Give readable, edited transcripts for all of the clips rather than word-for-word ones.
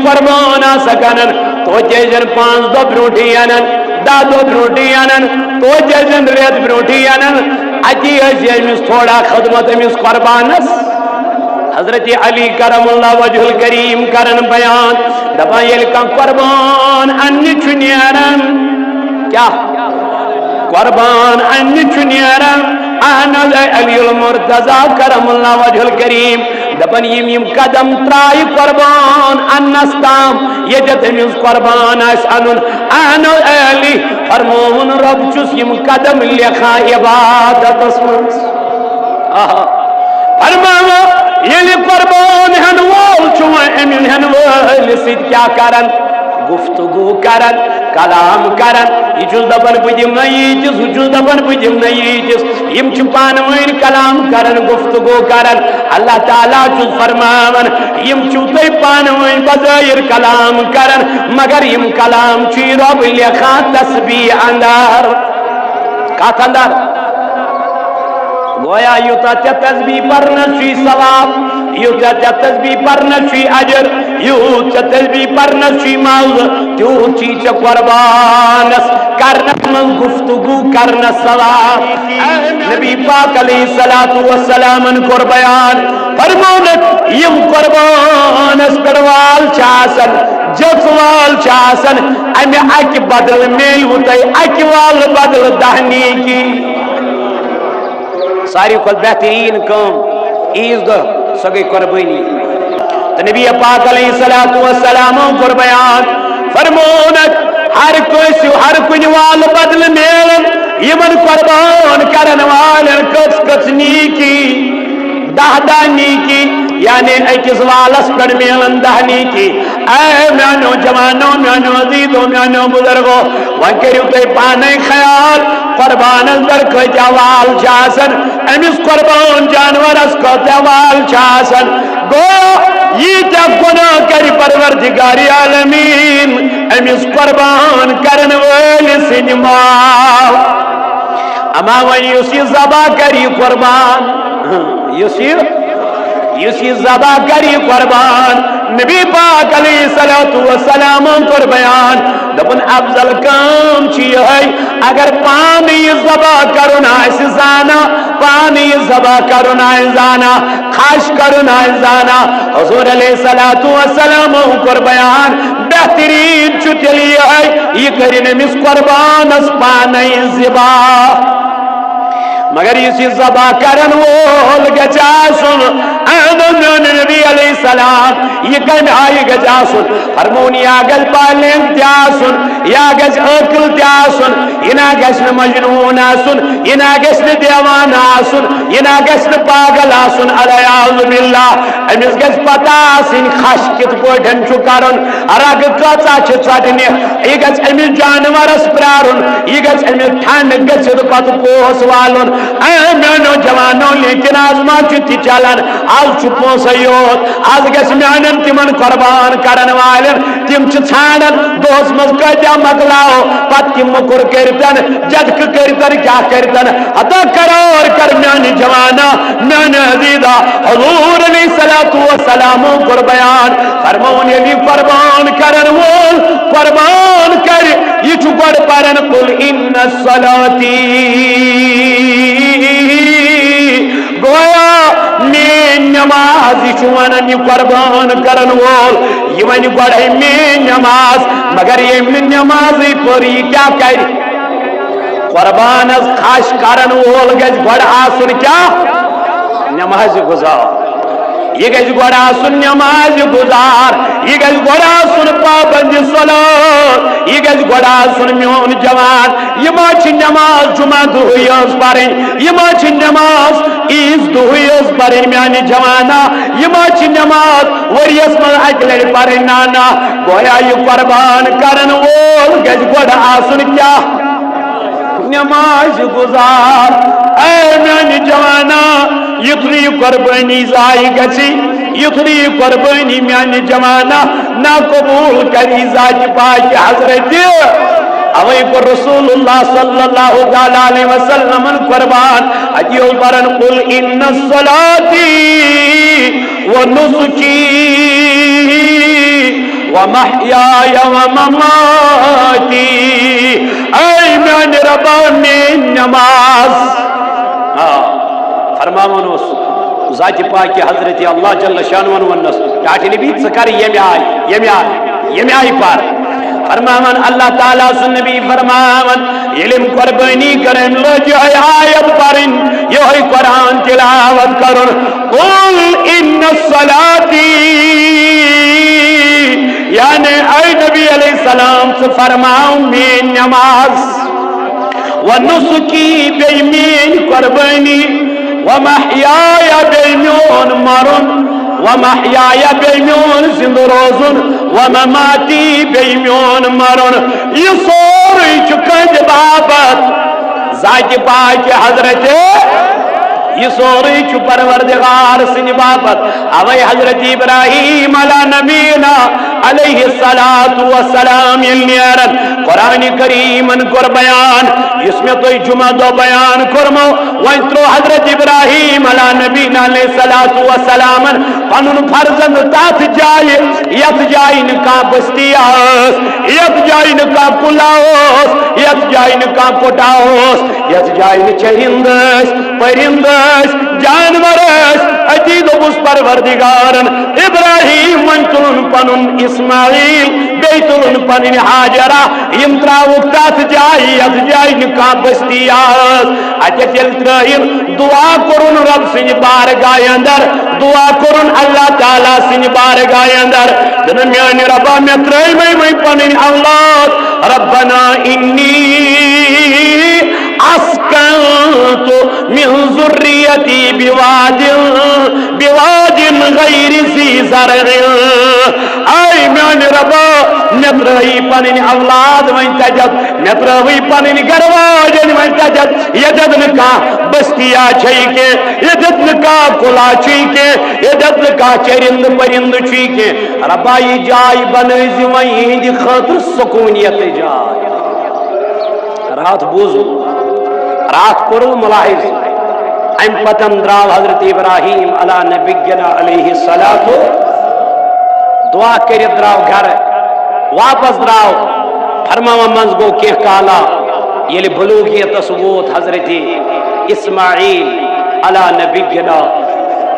قربان سکنن تو جیجن 5 دو بروٹی انن 10 دو بروٹی انن تو جیجن ریت بروٹی انن اجی امس تھوڑا خدمت امس قربانس حضرت علی کرم اللہ وجہ الکریم کرن بیان دپان یل کان قربان ان چنیرن کیا قربان ان چنیرن انا علی المرتضی کرم اللہ وجہ الکریم دپان یم قدم ترائی قربان انستام یجت امس قربان اس انن انا علی فرمون رب چس یم قدم لکھا عبادت اسمس فرمانا یعنی قربان ہن وول چھو امن ہن وول سید کیا کرن گفتگو کرن کلام کرن یہ چھو دبن بجم نیجس یہ چھو دبن بجم نیجس یم چھو پانوین کلام کرن گفتگو کرن اللہ تعالیٰ چھو فرماون یم چھو تی پانوین بظاہر کلام کرن مگر یم کلام چی رب لکھا تسبیح اندر کات اندر گویا یوتا چا تسبیح پرنا چی ثواب یوتا چا تسبیح پرنا چی اجر یوتا چا تسبیح پرنا چی موز تو چی چا قربانس کرنا من گفتگو کرنا ثواب نبی پاک علیہ السلام کر بیان فرمونت یم قربانس پڑوال چاسن جسوال چاسن امی اکی بدل میل ہوتا ہے اکی وال بدل دہنی کی ساری کھل بہترین کام عیز دہ سو گئی قربانی تو نبی پاک علیہ السلام کر بیان فرمونت ہر کوئی وال بدل میلن یمن قربان کرن والن کس کس نیکی 10 نیکی یعنی ایکس والس پر میلن 10 نیکی اے میانو جوانو میانو عزیزو میانو بزرگو وہاں کریو تے پانے خیال قربان اندر کوئی جوال چاسن امیس قربان جانور اس کو جوال چاسن گو یہ جب گناہ کری پروردگاری عالمین امیس قربان کرن ویل سنما اما وہ یوسی زبا کری قربان یوسی زبا کری قربان نبی پاک علیہ السلام کر بیان دپن افضل کام چی ہے اگر پانی زبا کرنا اس زانا پانی زبا کرنا زانا خاش کرنا زانا حضور علیہ السلام کر بیان بہترین چتلی ہے یہ کرنے مس قربان اس پانی زبا مگر اسی زبا کرن وول گجاسن نبی علیہ السلام یہ کم آئی گجاسن فرمون یا گج پالنگ تیاسن یا گج اکل تیاسن ینا گشن مجنون آسن ینا گشن دیوان آسن ینا گشن پاگل آسن علیہ باللہ امیس گج پتا سن خش کت پوٹن چکارن رگ کچا چچاٹنی یہ گج امیس جانور اسپرارن یہ گج امیس ٹھنڈ گچد پت پوس والن میانو جوانو لیکن آز ما چتی چلن آز چھپو سیوت آز گس میانن تمن قربان کرن والن تم چھاڑن دوس مز کجا مگلاو پت تم مکر کرتن جدک کرتن کیا کرتن ادا قرار کر میانی جوانا میانی عزیزہ حضور علیہ السلام کر بیان فرمون یلی قربان کرن وول قربان کر یہ چکر پرن قل ان الصلاتی گویا میں نماز چوانن قربان کرن وول یہ ون گوڑے میں نماز مگر یہ من نماز پوری کیا کر قربان از خاش کرن وول گز گوڑ آسن کیا نماز گزار یہ گز گوڑ آسن نماز گزار یہ گز گوڑ آسن پابند صلاة یہ گز گوڑ آسن میون جوان یہ ماچ نماز جمعہ دوئی از پرین یہ ماچ نماز عیز دوئی از پرین میانی جوانا یہ ماچ نماز وریس من اکلر پرین نانا گویا یہ قربان کرن وول گز گوڑ آسن کیا نماز گزار اے میانی جوانا یتنی قربانی زائی گچی یتنی قربانی میانی جوانا نا قبول کری ذات پاک حضرت اوئی کو رسول اللہ صلی اللہ علیہ وسلم قربان اجیو برن قل ان الصلاتی ونسکی ومحیای ومماتی، اے میان ربا میں نماز فرماون اس ذات پاک حضرت اللہ جل شانہ ونس ٹاٹی نبی سکر یمی آئی پر فرماون اللہ تعالیٰ سن نبی فرماون علم قربانی کرن لوگ آیت پرن یہ قرآن تلاوت کرن قل ان الصلاتی، یعنی اے نبی علیہ السلام سے فرماؤں میں نماز ونسکی بیمین قربانی ومحیای بیمیون مرن ومحیای بیمیون زند روزن ومماتی بیمیون مرن، یہ سوری چکند بابت ذات پاک حضرت، یہ سوری چو پروردگار سن بابت اوی حضرت ابراہیم علی نبینا علیہ السلام یلنیرن قرآن کریمن کر بیان جس میں تو جمعہ دو بیان کرمو وانترو حضرت ابراہیم علی نبینا علیہ السلام پنن فرزند تات جائے یت جائے نکا بستی آس، یت جائے نکا کلاوس، یت جائے نکا کٹاوس، یت جائے چہندس پرندس جانورس عجید و بس پروردگارن ابراہیم منترن پنن اسماعیل بیترن پنن حاجرہ امتراوک تات جائی یت جائی نکا بستی آس اچھا چلترہن دعا کرن رب سنج بارگاہ اندر، دعا کرن اللہ تعالیٰ سنج بارگاہ اندر دنمیان ربا میں ترائی میں پنن اولاد ربنا انی اسکنت من ذریتی بواد غیر ذی زرع، اے میان ربا نترہی پنن اولاد وین تجد، نترہی پنن گرواجن وین تجد، یدد نکا بستیا چھئی کے، یدد نکا کلا چھئی کے، یدد نکا چرند پرند چھئی کے، ربا یہ جائی بنیزی وین دی خاطر سکونیت جائی رات بوزو رات کرو ملاحظ ام پتن دراو حضرت ابراہیم علی نبینا علیہ الصلاۃ دعا کرت دراو گھر واپس دراو فرماوا منز گو کہ کالا یلی بلوغیت ووت حضرت اسماعیل علی نبینا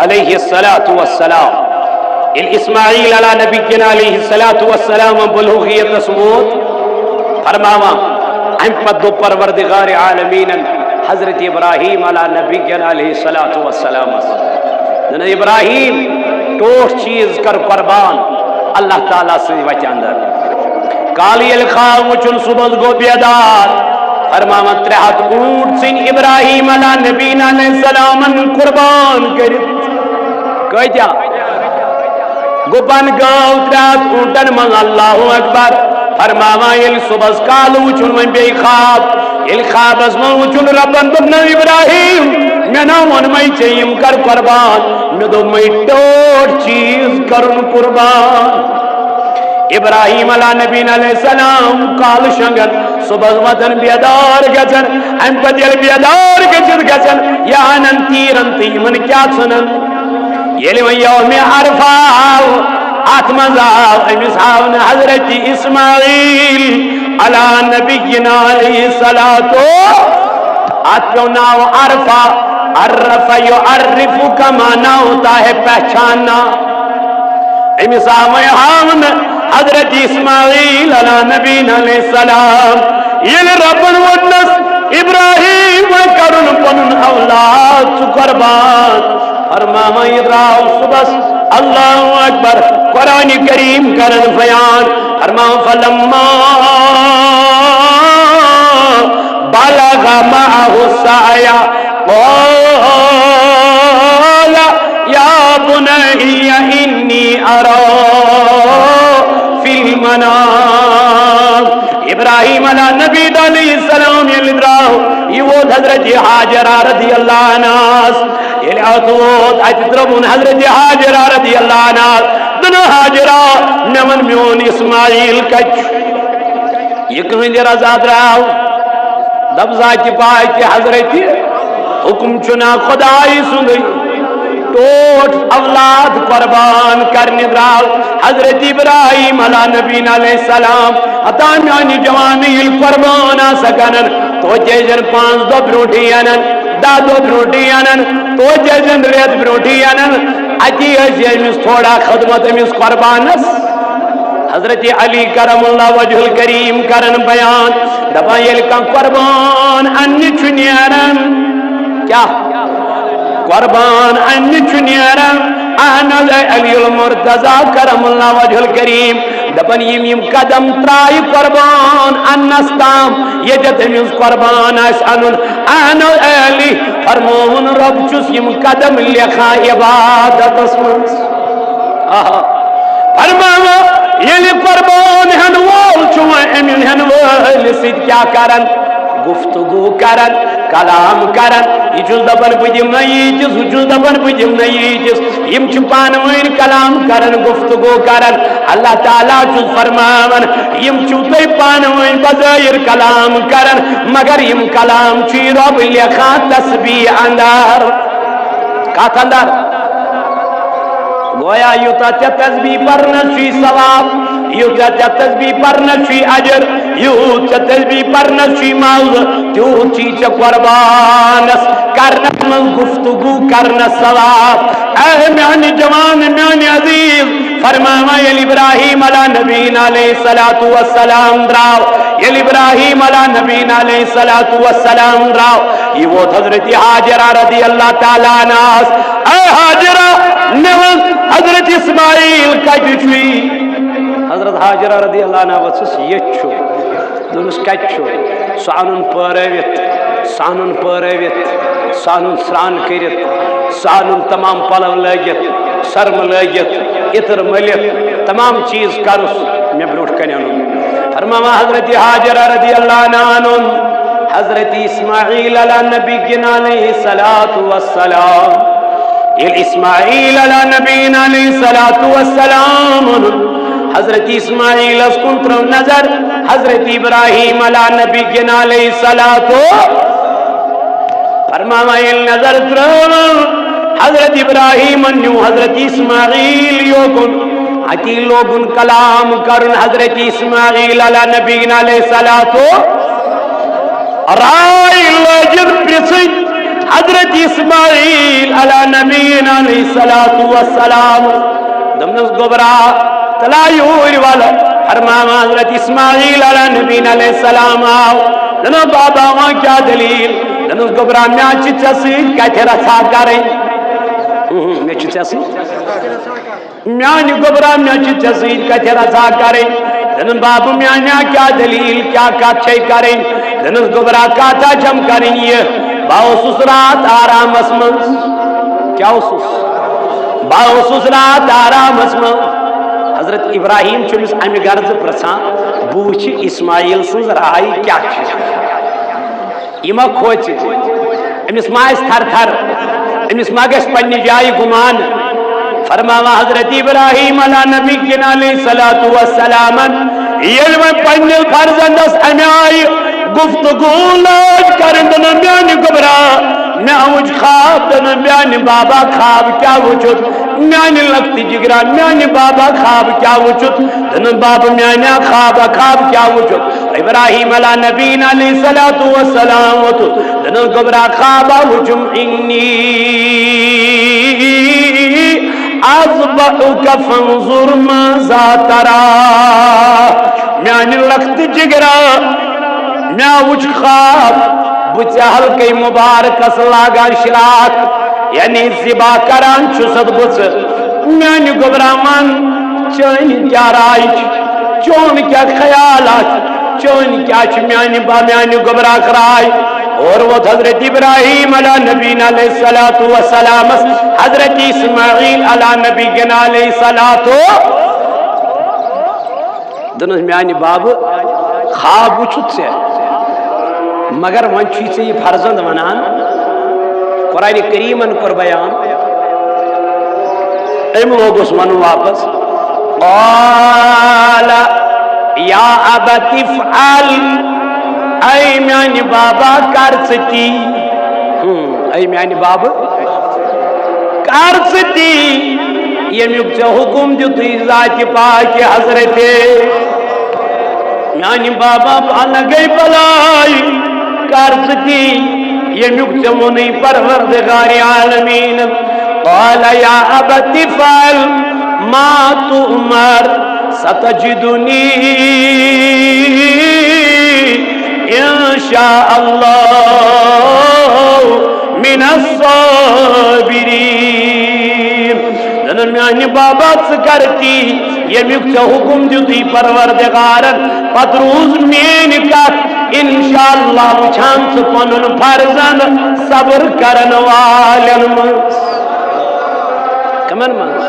علیہ الصلاۃ والسلام، اسماعیل علی نبینا علیہ الصلاۃ والسلام بلوغیت ووت فرماوا ام پت دو پروردگار عالمین حضرت ابراہیم علی نبینا علیہ السلام جنہ ابراہیم ٹوٹ چیز کر قربان اللہ تعالیٰ سے وچ اندر کالی الخاو چن صبح گو بیدار فرماوت ترہت اونٹ سن ابراہیم علی نبینا علیہ السلام قربان کرت کہتا گپن گو ترہت اونٹن من اللہ اکبر فرماوا یل صبح کالو چن من بے خواب یل خواب از من چن ربن دبن ابراہیم میں نامن میں چیم کر قربان میں دو میں ٹوٹ چیز کرن قربان ابراہیم علیہ نبینا علیہ السلام کال شنگن صبح وطن بیدار گچن ام پدیل بیدار گچن یا انن تیرن تیمن کیا سنن یلی من یوم عرفاو آتمزاو امساون حضرت اسماعیل علی نبینا علیہ الصلاۃ آتناو عرفا عرف یعرف کما ناوتا ہے پہچاننا امساون حضرت اسماعیل علی نبینا علیہ السلام یل ربن ونس ابراہیم کرن پنن اولاد قربان فرماما راو صبح اللہ اکبر قرآن کریم کرن بیان فرماما فلما بلغ معه السعی قال یا بنی انی ارا فی المنام ابراہیم علیہ نبی علیہ السلام یلدراو یہ وہ حضرت حاجرہ رضی اللہ عنہ یہ اتوت اجتربون حضرت حاجرہ رضی اللہ عنہ دنو حاجرہ نمن میون اسماعیل کچ یہ کہیں جرا زاد راو دبزا کی پائی کی حضرت حکم چنا خدای سنگئی ٹوٹ اولاد قربان کرنے دراو حضرت ابراہیم علیہ نبی علیہ السلام عطا میانی جوانی قربان سکنن تو جیجن 5 دو بروٹی انن 10 دو بروٹی انن تو جیجن ریت بروٹی انن اتی امس تھوڑا خدمت امس قربانس حضرت علی کرم اللہ وجہ الکریم کرن بیان دپا یل کان قربان ان چنیرن کیا قربان ان چنیرن انا علی المرتضی کرم اللہ وجہ الکریم دپن یم قدم ترائی قربان انستام یجت امس قربان اس انن انا علی فرمون رب چس یم قدم لکھا عبادت اسمن فرمانا یلی قربان ہن وول چوہ امین ہن وول سید کیا کرن گفتگو کرن کلام کرن یہ چوز دبن بجم نیجس وہ چوز دبن بجم نیجس یم چپان وین کلام کرن گفتگو کرن اللہ تعالیٰ چوز فرماون یم چوتی پان وین بظاہر کلام کرن مگر یم کلام چی رب لکھا تسبیح اندر کات اندر گویا یوتا چا تسبیح پرنا چی ثواب یوتا چا تسبیح پرنا چی اجر یوتا تسبیح پرنا چی موز تو چی چا قربانس کرنا من گفتگو کرنا ثواب اے میانی جوان میانی عزیز فرماما یل ابراہیم علیہ نبین علیہ السلام دراو یل ابراہیم علیہ نبین علیہ السلام دراو یہ وہ حضرت حاجرہ رضی اللہ تعالیٰ ناس اے حاجرہ نوان حضرت اسماعیل کچھوی حضرت حاجرہ رضی اللہ عنہ وسس یہ چھو دونس کچھو سانن پرویت سانن سران کرت سانن تمام پلو لگت سرم لگت اتر ملت تمام چیز کرس میں بروٹ کنن فرماما حضرت حاجرہ رضی اللہ عنہ حضرت اسماعیل علیہ نبی علیہ السلام اسماعیل علیہ نبین علیہ السلام حضرت اسماعیل اسکن ترو نظر حضرت ابراہیم علیہ نبی علیہ السلام فرمائل نظر ترو حضرت ابراہیم نیو حضرت اسماعیل یوکن اتی لوگن کلام کرن حضرت اسماعیل علیہ نبی علیہ السلام رائی لوجن پرسید حضرت اسماعیل علیہ نبین علیہ السلام دمنس گبرا تلایور والا فرماما حضرت اسماعیل علیہ نبین علیہ السلام آو دنو بابا وہاں کیا دلیل دنس گبرا میں چچا سید کہتے رسا کریں میں چچا سید میں گبرا میں چچا سید کہتے رسا کریں دنن بابا میں کیا دلیل کیا کچھے کریں دنس گبرا کاتا جم کریں یہ باوسوس رات آرام اسمن کیا اوسوس باوسوس رات آرام اسمن حضرت ابراہیم چمس امی غرض پرسان بوچ اسماعیل سنز رائی کیا چیز اما کھوچ امس ماس تھر تھر امس ما گس پنی جائی گمان فرماوا حضرت ابراہیم علیہ نبی علیہ السلام یل میں پنی فرزندس امی آئی گفتگو لاج کرن میانی گبرا میں اوج خواب دن میانی بابا خواب کیا وجود میانی لگتی جگرا میانی بابا خواب کیا وجود دن بابا میانی خواب کیا وجود ابراہیم علیہ نبین علیہ السلام دن گبرا خواب وجم انی اصبحک فانظر ماذا ترا میانی لگتی جگرا میں وچ خواب بچہ حلقی مبارک اسلاغان شراک یعنی زبا کران چھسد بچ میں گبرامان چون کیا رائج چون کیا خیالات چون کیا چمیانی با میانی گبرا کرائی اور وہ حضرت ابراہیم علیہ نبی علیہ السلام حضرت اسماعیل علیہ نبی علیہ السلام دنس میانی باب خواب وچھت سے مگر ون سے یہ فرزند ونان قرآن کریمن کر بیان ام لوگس ون واپس قال یا ابت افعل اے میانی بابا کر ستی اے میانی بابا کارستی یمیک ژے حکم دیتُے ذات پاک حضرت میانی بابا پانہ گئی بلائی کارستی یمیک ژے ووٚنُے پروردگار عالمین قال یا ابت افعل ما تؤمر ستجدنی انشاء اللہ من الصابرین دنن میانی بابا کرتی یمیک ژے حکم دیتُے پروردگارن پت روز میٲنۍ کتھ انشاءاللہ وٕچھان ژٕ پنُن فرزن صبر کرن والٮ۪ن منٛز کمن منٛز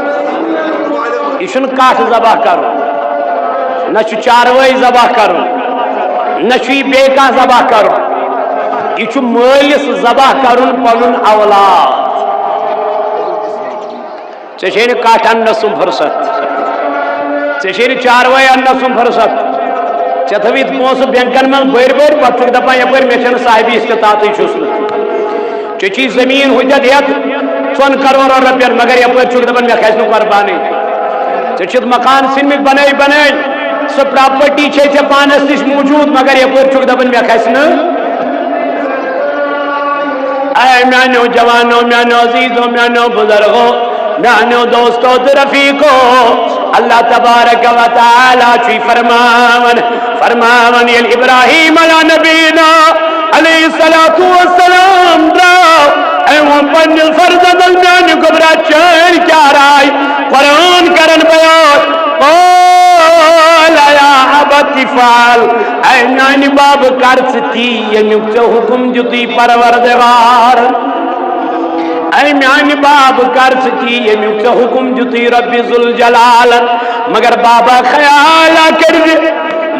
یہ چھُنہٕ کٹھ ذبح کرُن نہ چھُ چاروٲے ذبح کرُن نہ چھُ یہِ بیٚیہِ کانٛہہ ذبح کرُن یہ چھُ مٲلِس ذبح کرُن پنُن اولاد ژےٚ چھے نہٕ کٹھ اننس سُم فرصت ژےٚ چھے نہٕ چاروٲے اننس سُم فرصت ژےٚ تھٲوِتھ پونٛسہٕ بینکن منٛز بٔرۍ بٔرۍ پتہٕ چھُکھ دپان یپٲرۍ مےٚ چھنہٕ صاحبی استطاعتٕے چھُس نہٕ ژےٚ چھُے زٔمیٖن ہُتٮ۪تھ ہٮ۪تھ 2 کرور رۄپین مگر یپٲرۍ چھُکھ دپان مےٚ کھسہِ نہٕ قۄربانٕے ژےٚ چھُتھ مکان ژھٕنمٕتۍ بنٲے بنٲے سۄ پراپرٹی چھے ژےٚ پانس نِش موٗجوٗد مگر یپٲرۍ چھُکھ دپان مےٚ کھسہِ نہٕ اے میانیو جوانو میانیو عزیزو میانیو بزرگو میانیو دوستو تہٕ رفیقو اللہ تبارک و تعالی چھُے فرماون ییٚلہِ ابراہیم علیٰ نبینا علیہ الصلوۃ والسلام درٛاو أمۍ ووٚن پننِس فرزندس میانہِ گوٚبرا چٲنۍ کیٛاہ راے قرآن کرن بیان قال یا ابت افعل اے میانہِ باب کر ژٕ تی ییٚمیُک ژےٚ حکم دیُتُے پروردگار اے میانہِ باب کر ژٕ تی ییٚمیُک ژےٚ حکم دیُتُے رب ذوالجلال مگر بابا خیالا کٔرزِ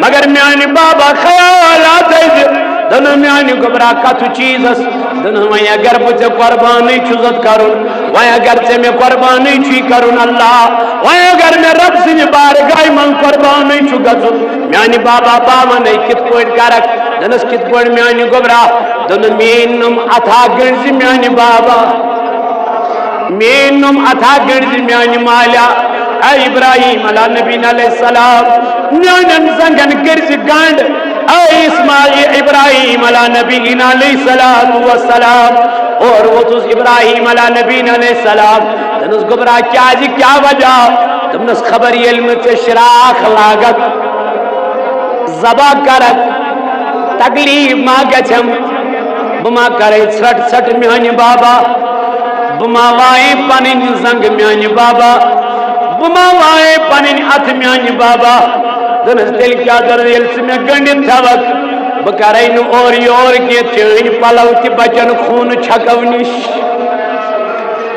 مگر میانہِ بابا خیالا تھٲیزِ دنہٕ میانہِ گوٚبرا کتھ چیٖزس دنہٕ وۄنۍ اگر بہٕ ژےٚ قۄربانٕے چھُسَتھ کرُن وۄنۍ اگر ژےٚ مےٚ قۄربانٕے چھُے کرُن اللہ وۄنۍ اگر مےٚ رب سٕنٛدِ بارگاہہِ منٛز قۄربانٕے چھُ گژھُن میانہِ بابا باوَنے کِتھ پٲٹھۍ کرکھ دنس کِتھ پٲٹھۍ میانہِ گوٚبرا دنہٕ میٲنۍ نۄم اتھا گٔنڈۍ زِ میانہِ بابا میٲنۍ نۄم اتھا گٔنڈۍ زِ میانہِ مالیٰ اے ابراہیم علیٰ نبینا علیہ السلام میانٮ۪ن زنگن کٔرزِ گنڈ اے اسماعیل ابراہیم علیٰ نبینا علیہ الصلوۃ والسلام اور ووتھُس ابراہیم علیٰ نبینا علیہ السلام دنس گوٚبرا کیازِ کیٛاہ وجہ دوٚپنس خبر ییٚلہِ نہٕ ژےٚ شراکھ لاگکھ ذبح کرکھ تکلیف ما گژھٮ۪م بہٕ ما کرے ژھٹھ ژھٹھ میانہِ بابا بہٕ ما وایے پنٕنۍ زنگ میانہِ بابا بہٕ ما وایے پنٕنۍ اتھٕ میانہِ بابا دنس تیٚلہِ کیٛاہ کر ییٚلہِ ژٕ مےٚ گٔنڈِتھ تھاوکھ بہٕ کرے نہٕ اورٕ یور کینٛہہ چٲنۍ پلو تہِ بچن خوٗنہٕ چھکو نِش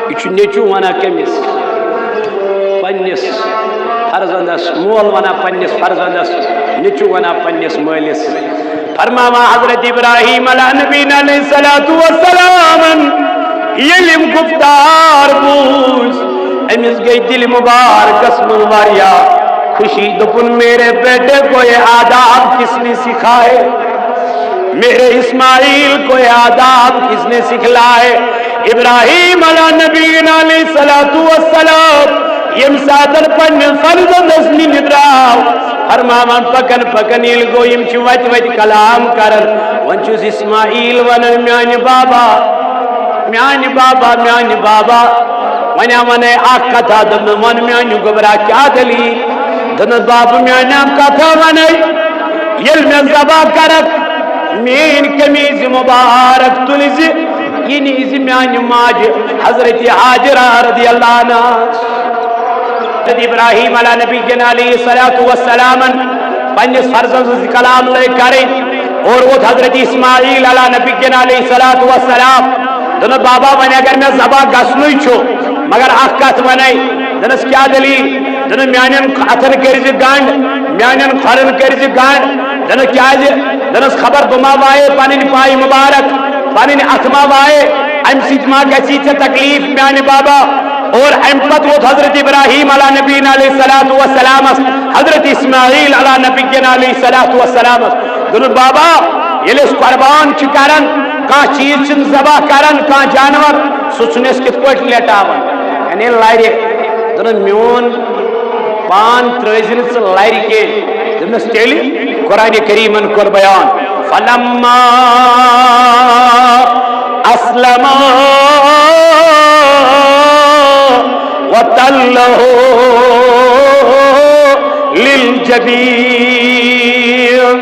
یہِ چھُ نیٚچوٗ ونان کٔمِس پننِس فرزندس مول ونان پننِس فرزندس نیٚچوٗ ونان پننِس مٲلِس فرماوان حضرت ابراہیم علیٰ نبینا علیہ الصلوۃ والسلام ییٚلہِ یِم گفتار بوٗز أمِس گٔے دِلہِ مُبارکس منٛز واریاہ خوشی دوٚپُن میرے بیٹے کو یہ آداب کس نے سکھائے میرے اسماعیل کو یہ آداب کس نے سکھلائے ابراہیم علیٰ نبینا علیہ الصلوۃ والسلام یم ساتن پننِس فرزندس نِنہِ درٛاو فرماوان پکن پکن ییٚلہِ گوٚو یِم چھِ وتہِ وتہِ کلام کران وۄنۍ چھُس اسماعیل ونان میانہِ بابا وۄنۍ ونے اکھ کتھا دوٚپنہٕ ون میانہِ گوٚبرا کیٛاہ دٔلیٖل دوٚپنس بابا میانہِ کتھا ونے ییٚلہِ مےٚ ذبح کرکھ میٲنۍ قمیٖض مُبارک تُلہِ زِ یہِ نی زِ میانہِ ماجہِ حضرت ہاجرہ رضی اللہ عنہا حضرت ابراہیم علیٰ نبی علیہ الصلوۃ والسلام پننِس فرزندس کلام لٲگۍ کرٕنۍ اور ووت حضرت اسماعیل علیٰ نبی علیہ الصلوۃ والسلام دوٚپنس بابا وۄنۍ اگر مےٚ ذبح گژھنُے چھُ مگر اکھ کتھ ونے دوٚپنس کیٛاہ دٔلیٖل دوٚپنس میانٮ۪ن اتھن کٔرزِ گنڈ میانٮ۪ن کھۄرن کٔرزِ گنڈ دوٚپنس کیٛازِ دوٚپنس خبر بہٕ ما وایے پنٕنۍ پایہِ مُبارک پنٕنۍ اتھٕ ما وایے امہِ سۭتۍ ما گژھی ژےٚ تکلیف میانہِ بابا اور امہِ پتہٕ ووت حضرت ابراہیم علیٰ نبینا علیہ الصلوۃ والسلامس حضرت اسماعیل علیٰ نبی علیہ الصلوۃ والسلامس دوٚپُن بابا ییٚلہِ أسۍ قۄربان چھِ کران کانٛہہ چیٖز چھِنہٕ ذبح کران کانٛہہ جانور سُہ چھُنہٕ أسۍ کِتھ پٲٹھۍ لیٹاوان یعنی لارِ دن میون پان ترازن ث لارِ کے دنس تیل قرآن کریمن کور بیان فلما اسلم وتله للجبین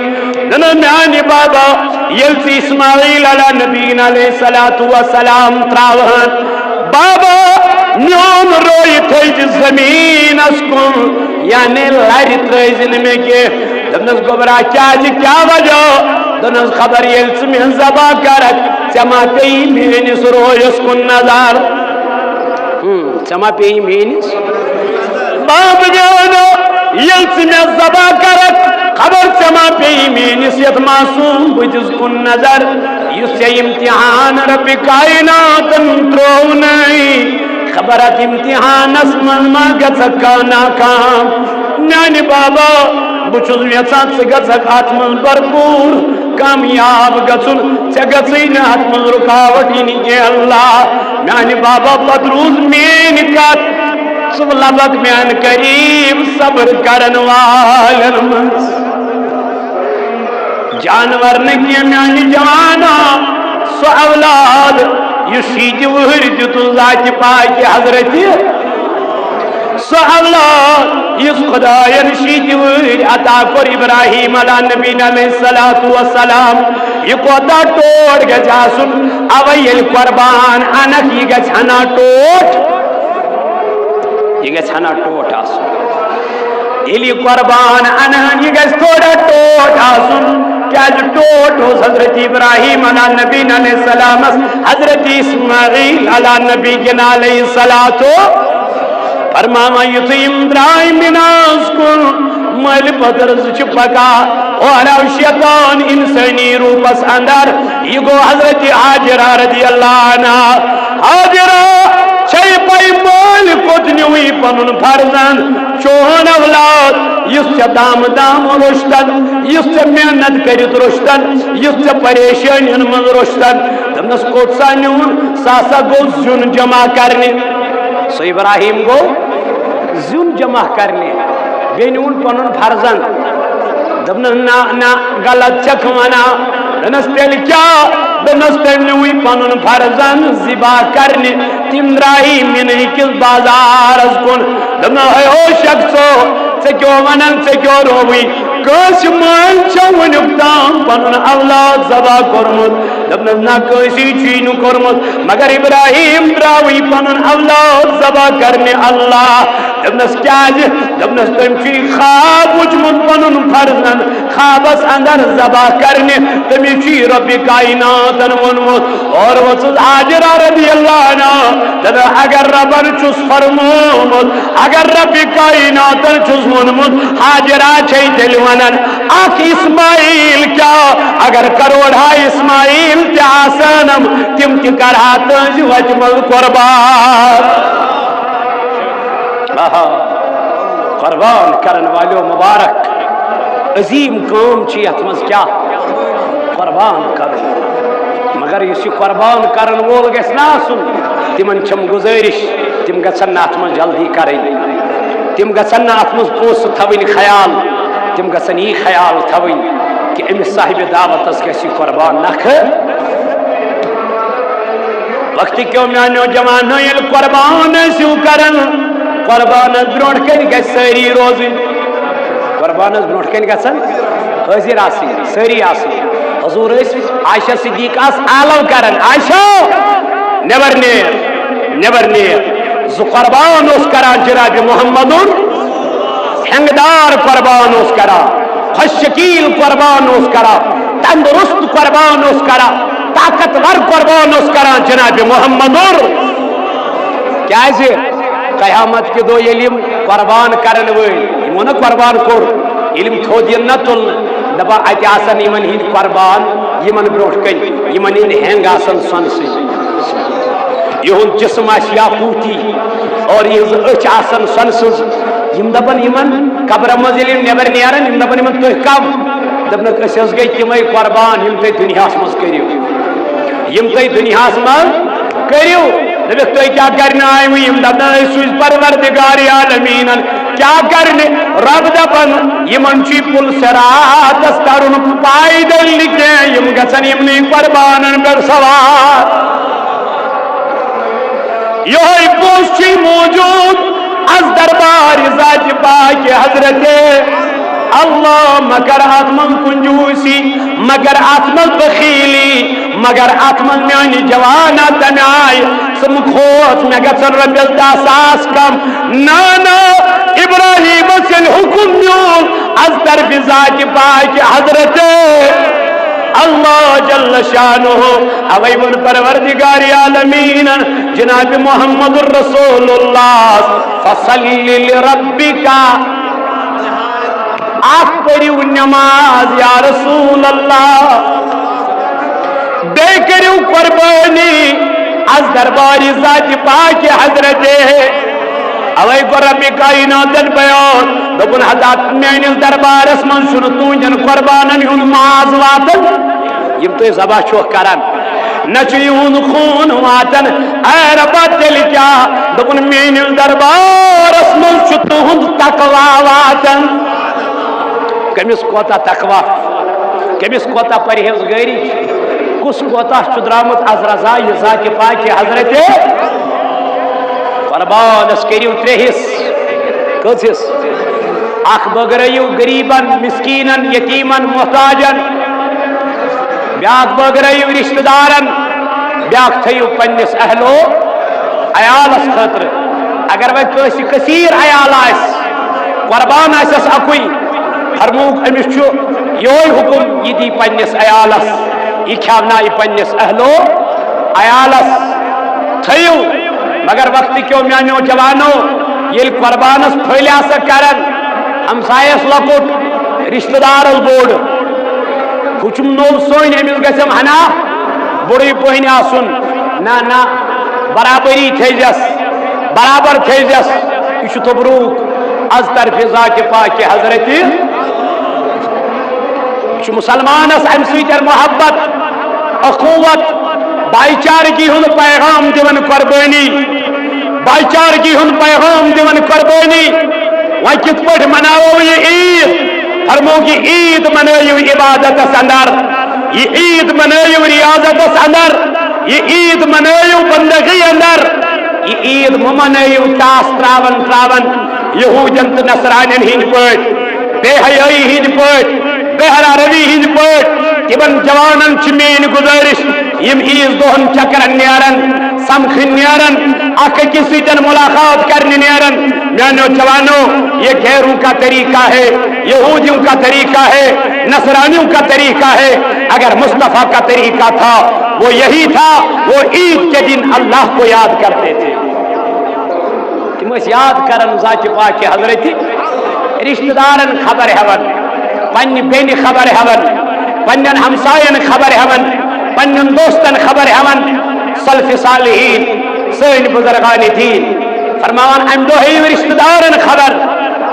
دن میانی بابا یلسی اسماعیل علی نبینا علیہ السلام تراوہن بابا میون روی تھیج زمین اسکن یعنی لاری ترائزن میں کے دنس گبرا کیا وجہ دنس خبر یلس میں زبا کرک چما پی مینس روی اسکن نظر چما پی مینس باب جانا یلس میں زبا کرک خبر چما پی مینس یت معصوم بجز کن نظر یس امتحان رب کائنات ترونائی خبرت امتحان اسمن ما گزکا ناکام نانی بابا بچوز ویسان سے گزک آتمن برپور کامیاب گزن سے گزین آتمن رکاوٹی نیجے اللہ نانی بابا بدروز مین کت سب لبک میان قریب صبر کرن والن منس جانور نکی میانی جوانا سو اولاد یہ شیج وہر جتو ذات پاک حضرتی سو اولاد یہ خدایان شیج وہر عطا کر ابراہیم علیہ نبی علیہ السلام یہ کوتا ٹوٹ گا جاسن اویل قربان انک یہ گا چھنا ٹوٹ آسن یہ قربان انک یہ گا تھوڑا ٹوٹ آسن کیا جو ٹوٹ ہو حضرت ابراہیم علیہ نبی علیہ السلام حضرت اسماعیل علیہ نبی علیہ السلام فرماما یتیم ابراہیم بناس کن مل پدرز چپکا اور شیطان انسانی روپس اندر یہ گو حضرت حاجرہ رضی اللہ عنہ حاجرہ چھئی پائی مال کتنیوی پنن فرزن چون اولاد یس سے دام رشتن یس سے محنت کرت رشتن یس سے پریشان من رشتن دمنس کوت سانیون ساسا گو زن جمع کرنے سو ابراہیم گو زن جمع کرنے بینون پنن فرزن دمنس نا غلط چک منا دنس تیل کیا دنس تیل نوی پنن فرزن زبا کرنے تیم درائی من کس بازار از کن دمنا ہے او شخصو سکیو ونن سکیو روی کس مان چون اکتام پنن اولاد زبا کرمت دبنا نا کسی چینو کرمت مگر ابراہیم دراوی پنن اولاد زبا کرنے اللہ دبنس کیا جی دبنس تمچی خواب اجمت پنن فرزن خوابس اندر زبا کرنے تمچی رب کائناتن ونمت اور وصد حاجرہ رضی اللہ عنہ دبنا اگر ربن چس فرمومت اگر رب کائناتن چس ونمت حاجرہ چھئی دلونن آکھ اسماعیل کیا اگر کروڑا اسماعیل کیا آسانم تم کی کرات وجمل قربان قربان کرن والو مبارک عظیم قوم چی اتمز کیا قربان کرن مگر اسی قربان کرن وول گس ناسن تمن چم گزارش تم گسن اتمز جلدی کریں تم گسن اتمز پوس تھوین خیال تم گسن یہ خیال تھوین کہ امس صاحب دعوت اس گسی قربان نکھ وقتی کیوں میانو جوانو یل قربان سیو کرن قربان برونٹ کن گس سری روزی قربان برونٹ کن گسن حاضر آسی سری آسی حضور اس عائشہ صدیق اس آلو کرن عائشہ نیبر نیر زو قربان اس کران جناب محمد ہنگدار قربان اس کرا خوشکیل قربان اس کرا تندرست قربان اس کرا طاقتور قربان اس کرا جناب محمد کیا ہے قیامت کے دو علم قربان کرن وہ نہ قربان کور علم تھود یہ نہ تل دبا اتہ آسن یمن ہند قربان یمن بروٹ کن یمن ہند ہنگ آسن سن سی یہن جسم آس یاقوتی اور یہ اچھ آسن سن سز یم دپن یمن قبر مز یل نیبر نیرن یم دپن یمن تہ کم دپنک اس گئی تمے قربان یم تہ دنیاس مز کریو یم تہ دنیاس مز کریو دبک تو کیا کرنا آئے ہوئی دبنا سوز پروردگار عالمین کیا کرنے رب دپن یمن چی پل سرات استرن پائدل لکھے یم گسن یمنی قربانن پر سوار یہ پوش چی موجود از دربار ذات پاک حضرت اللہ مگر آتمن کنجوسی مگر آتمن بخیلی مگر آتمن میانی جوانا تنائی سمکھوت میں گسن ربیل داساس کم نانا ابراہیم سن حکم دیون از طرف ذات پاک حضرت اللہ جل شانہ اوی من پروردگار عالمین جناب محمد الرسول اللہ فصلی لربکا آپ پڑھیو نماز یا رسول اللہ بے کریو قربانی از دربار ذات پاک حضرت اوی کو رب کائناتن بیان دبن حضرت میانیس دربار اسمان شنو جن قربانن ہن ماز واتن یم تو زبا چوہ کرن نچیون خون واتن اے ربا دل کیا دبن میانیس دربار اسمان شنو ہن تقوی واتن کمیس کوتا تقوی کمیس کوتا پرہیزگاری کس کوتا چدرامت از رضای ذات پاک حضرت قربان اس کریو ترہس کس حص اخ بگریو غریبن مسکینن یتیمن محتاجن بیاک بگریو رشتہ دارن بیاک تھیو پنس اہلو عیالس خطر اگر وہ کسی کثیر عیال آس قربان آس اکوئی فرموک امس یہ حکم یہ دی پنس عیالس یہ کھاونائی پنس اہلو عیالس تھیو مگر وقت کیوں میانو جوانو یہ قربانس پھیلیا سا کرن ہمسایس لکٹ رشتہ دار بوڑ کچھم نو سوین امس گسم ہنا بڑی پہن آسن نا برابری تھیجس برابر تھیجس یہ تبروک از طرف ذات پاک حضرت مسلمانس ام سیتر محبت اخوت بائی چارگی ہن پیغام دیون قربانی بائی چارگی ہن پیغام دیون قربانی وہ کت پٹ مناو یہ عید فرمو کی عید منائیو عبادت اندر یہ عید منائیو ریاضت اندر یہ عید منائیو بندگی اندر یہ عید منائیو تاس تراون یہودن تو نصرانین ہند پٹ بے حیائی ہند پٹ بہرا روی ہند پٹ تمن جوانن چمین گزارش یم عیز دہن چکرن نیرن سمکھن نیرن اکھ کسی جن ملاقات کرنے نیرن میانو جوانو یہ غیروں کا طریقہ ہے یہودیوں کا طریقہ ہے نصرانیوں کا طریقہ ہے اگر مصطفیٰ کا طریقہ تھا وہ یہی تھا وہ عید کے دن اللہ کو یاد کرتے تھے تم اس یاد کرن ذات پاک حضرت رشتہ دارن خبر ہون پنہ بین خبر ہون پنن ہمسائن خبر ہون پنن دوستن خبر ہون سلف صالحین سین بزرگان دین فرمان ام دوہی رشتہ دارن خبر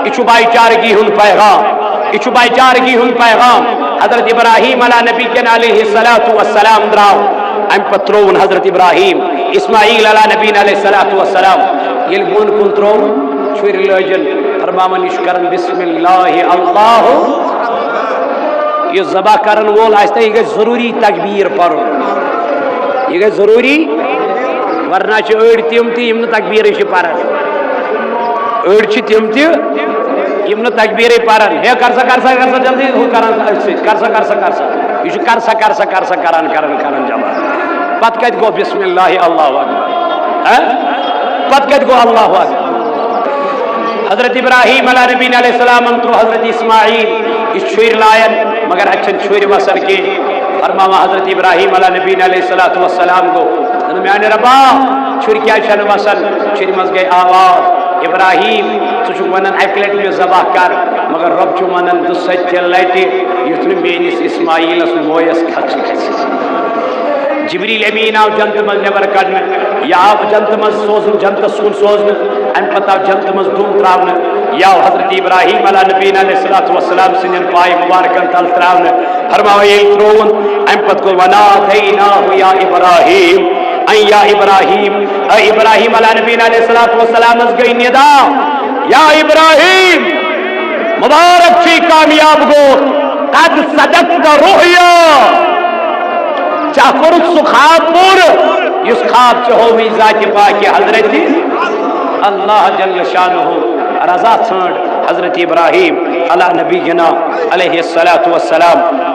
یہ بائی چارگی ہن پیغام یہ بائی چارگی ہن پیغام حضرت ابراہیم علی نبی کے علیہ الصلوۃ والسلام دراو ام پترون حضرت ابراہیم اسماعیل علی نبی علیہ الصلوۃ والسلام یل بون کن ترو چھر لجن فرمان کرن بسم اللہ اللہ یہ ذبح کرن وول آستا یہ ضروری تکبیر پڑھن یہ ضروری ورنہ اڑ تم تم تکبیر پڑھن اڑ تم تم تکبیر پڑھن ہے کرسا کرسا کرسا جلدی کرسا کرسا کرسا یہ کرسا کرسا کرسا کرن جمع پت کت گو بسم اللہ اللہ اکبر پت کت گو اللہ اکبر حضرت ابراہیم علیہ نبی علیہ السلام انترو حضرت اسماعیل اس چھویر لائن مگر اچھن چھویر وصل کے فرماوا حضرت ابراہیم علیہ نبی علیہ السلام کو میانے ربا چھویر کیا چھن وصل چھویر مز گئے آواز ابراہیم تو ونن اکلٹ میں ذبح کر مگر رب چھ ونن دسچ لٹہ یتھ میس اسماعیل مویس کھچ جبریل امین آو جنت مز نبر کڑن یا آو جنت مز سوزن جنت سون سوزن ام پتہ جنت مز دم تراون یا حضرت ابراہیم علیہ نبی علیہ السلام سن پائے مبارکن تل تراون فرمایا یہ ترون ام پتہ کو ونا دینا یا ابراہیم یا ابراہیم، اے ابراہیم علیہ نبینا علیہ السلام از گئی ندا، یا ابراہیم مبارک چی کامیاب گو، قد صدقت رؤیا چاہ کرت سو خواب پور، اس خواب چہوی ذات پاک حضرت اللہ جل شانہ رضا ژھانڈ حضرت ابراہیم علی نبینا علیہ السلام